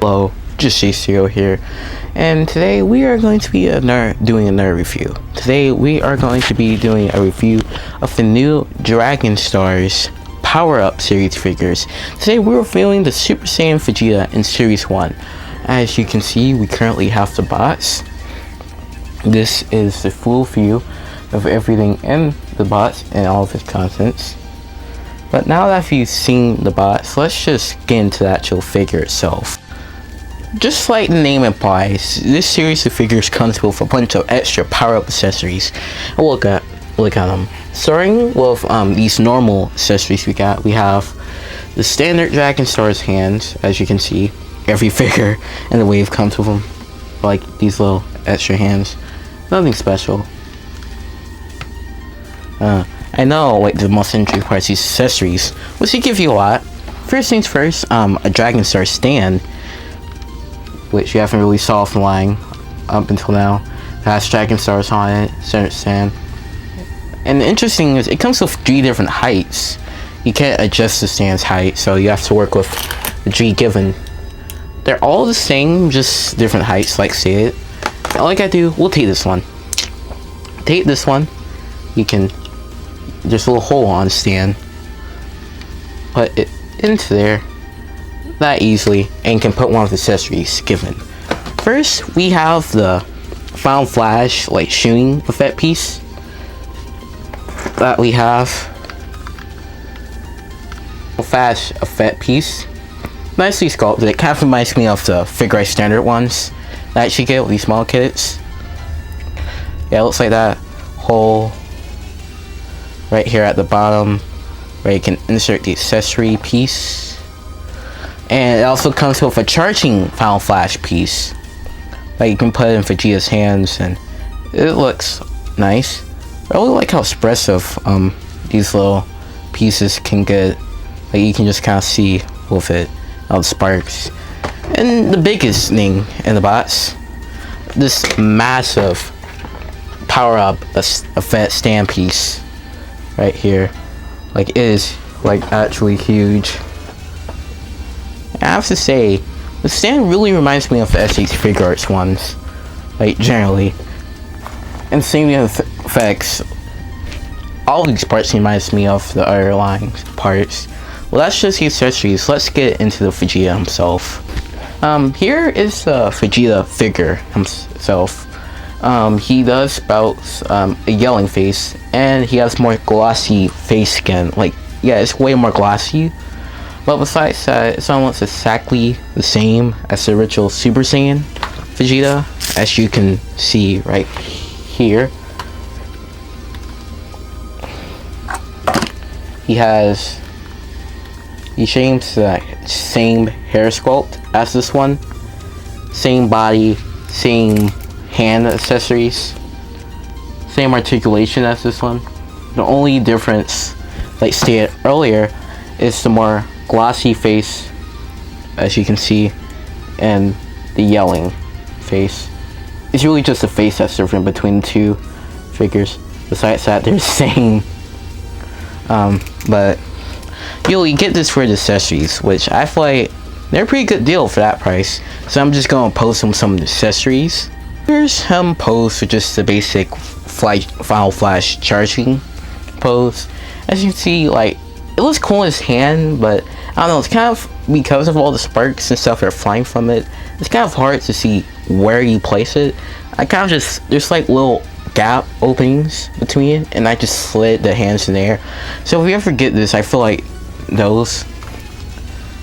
Hello, just JCO here, and today we are going to be doing another review. Today we are going to be doing a review of the new Dragon Stars Power-Up series figures. Today we're reviewing the Super Saiyan Vegeta in Series 1. As you can see, we currently have the box. This is the full view of everything in the box and all of its contents. But now that you've seen the box, let's just get into the actual figure itself. Just like the name implies, this series of figures comes with a bunch of extra power-up accessories. Look at them. Starting with these normal accessories we have the standard Dragon Stars hands, as you can see. Every figure in the wave comes with them, like these little extra hands. Nothing special. I know, like, the most interesting parts, these accessories, which they give you a lot. First things first, a Dragon Star stand, which you haven't really saw flying up until now. It has Dragon Stars on it, center stand. And the interesting thing is, it comes with 3 different heights. You can't adjust the stand's height, so you have to work with the G given. They're all the same, just different heights, like say it. All I gotta do, we'll take this one. Take this one. You can, there's a little hole on the stand. Put it into there that easily, and can put one of the accessories given. First, we have the Final Flash, like, shooting effect piece that we have. A flash effect piece. Nicely sculpted. It kind of reminds me of the Figure Art standard ones that you get with these small kits. Yeah, it looks like that. Hole right here at the bottom where you can insert the accessory piece. And it also comes with a charging Final Flash piece that you can put in Vegeta's hands, and it looks nice. I really like how expressive these little pieces can get. Like, you can just kind of see with it all the sparks. And the biggest thing in the box, this massive power-up effect stand piece right here. Like, it is, like, actually huge. I have to say, the stand really reminds me of the SH Figure Arts ones, like, generally. And same with effects, all of these parts reminds me of the underlying parts. Well, that's just the accessories. Let's get into the Vegeta himself. Here is the Vegeta figure himself. He does spout a yelling face, and he has more glossy face skin. Like, yeah, it's way more glossy. But besides that, it's almost exactly the same as the original Super Saiyan Vegeta, as you can see right here. He shames the same hair sculpt as this one, same body, same hand accessories, same articulation as this one. The only difference, like stated earlier, is the more glossy face, as you can see, and the yelling face. It's really just the face that's different between the two figures. Besides that, they're the same. But you get this for the accessories, which I feel like they're a pretty good deal for that price. So I'm just gonna post him some accessories. Here's him posed with just the basic Final Flash charging pose. As you can see, like, it looks cool in his hand, but I don't know, it's kind of, because of all the sparks and stuff that are flying from it, it's kind of hard to see where you place it. I kind of just, there's like little gap openings between it, and I just slid the hands in there. So if you ever get this, I feel like those,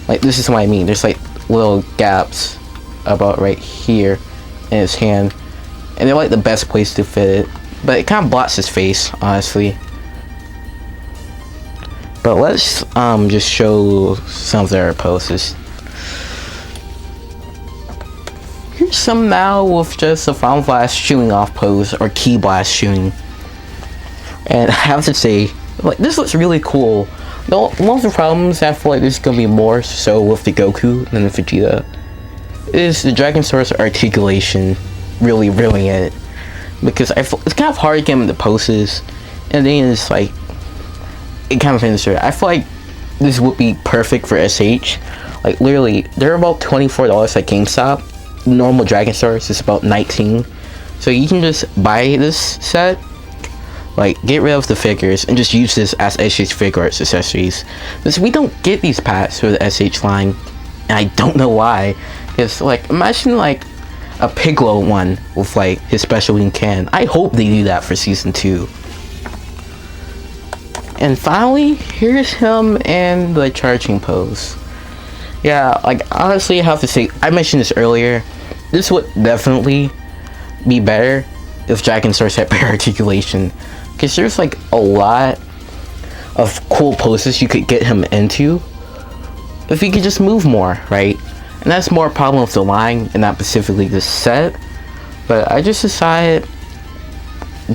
like, this is what I mean, there's like little gaps about right here in his hand, and they're like the best place to fit it, but it kind of blocks his face, honestly. But let's just show some of their poses. Here's some now with just a Final Flash shooting off pose, or Ki Blast shooting. And I have to say, like, this looks really cool. One of the problems, I feel like there's gonna be more so with the Goku than the Vegeta, is the Dragon Stars articulation really ruining it. Because I feel it's kind of hard to get him into poses, and then it's like, it kind of finishes it. I feel like this would be perfect for SH, Like literally, they're about $24 at GameStop. Normal Dragon Stars is about 19. So you can just buy this set, like get rid of the figures and just use this as SH Figure Arts accessories. Because we don't get these packs for the SH line, and I don't know why. It's like, imagine like a Piccolo one with like his special wing can. I hope they do that for season 2. And finally, here's him in the charging pose. Yeah, like honestly, I have to say, I mentioned this earlier. This would definitely be better if Dragon Stars had better articulation, because there's like a lot of cool poses you could get him into if he could just move more, right? And that's more a problem with the line and not specifically the set. But I just decided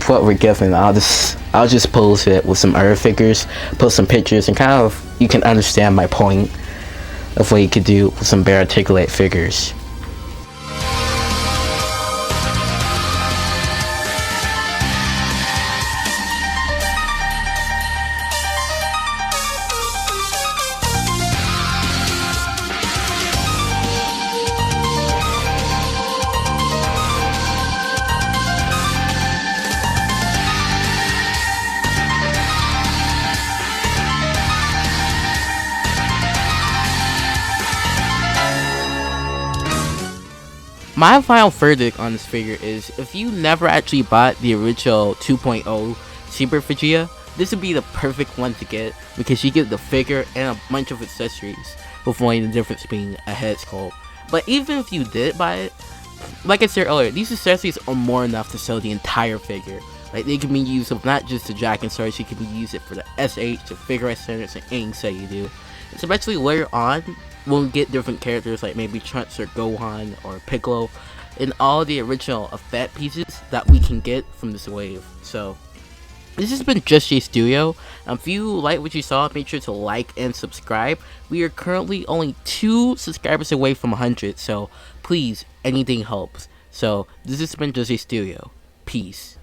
what we're given, I'll just pose it with some other figures, post some pictures, and kind of you can understand my point of what you could do with some better articulate figures. My final verdict on this figure is, if you never actually bought the original 2.0 Super Vegeta, this would be the perfect one to get, because you get the figure and a bunch of accessories, with only the difference being a head sculpt. But even if you did buy it, like I said earlier, these accessories are more enough to sell the entire figure. Like, they can be used with not just the Dragon Stars, you can be used it for the SH, the Figure Arts Centers, and any set you do. Especially later on, we'll get different characters like maybe Trunks or Gohan or Piccolo, and all the original effect pieces that we can get from this wave. So this has been Just J Studio. If you like what you saw, make sure to like and subscribe. We are currently only 2 subscribers away from 100, so please, anything helps. So this has been Just J Studio. Peace.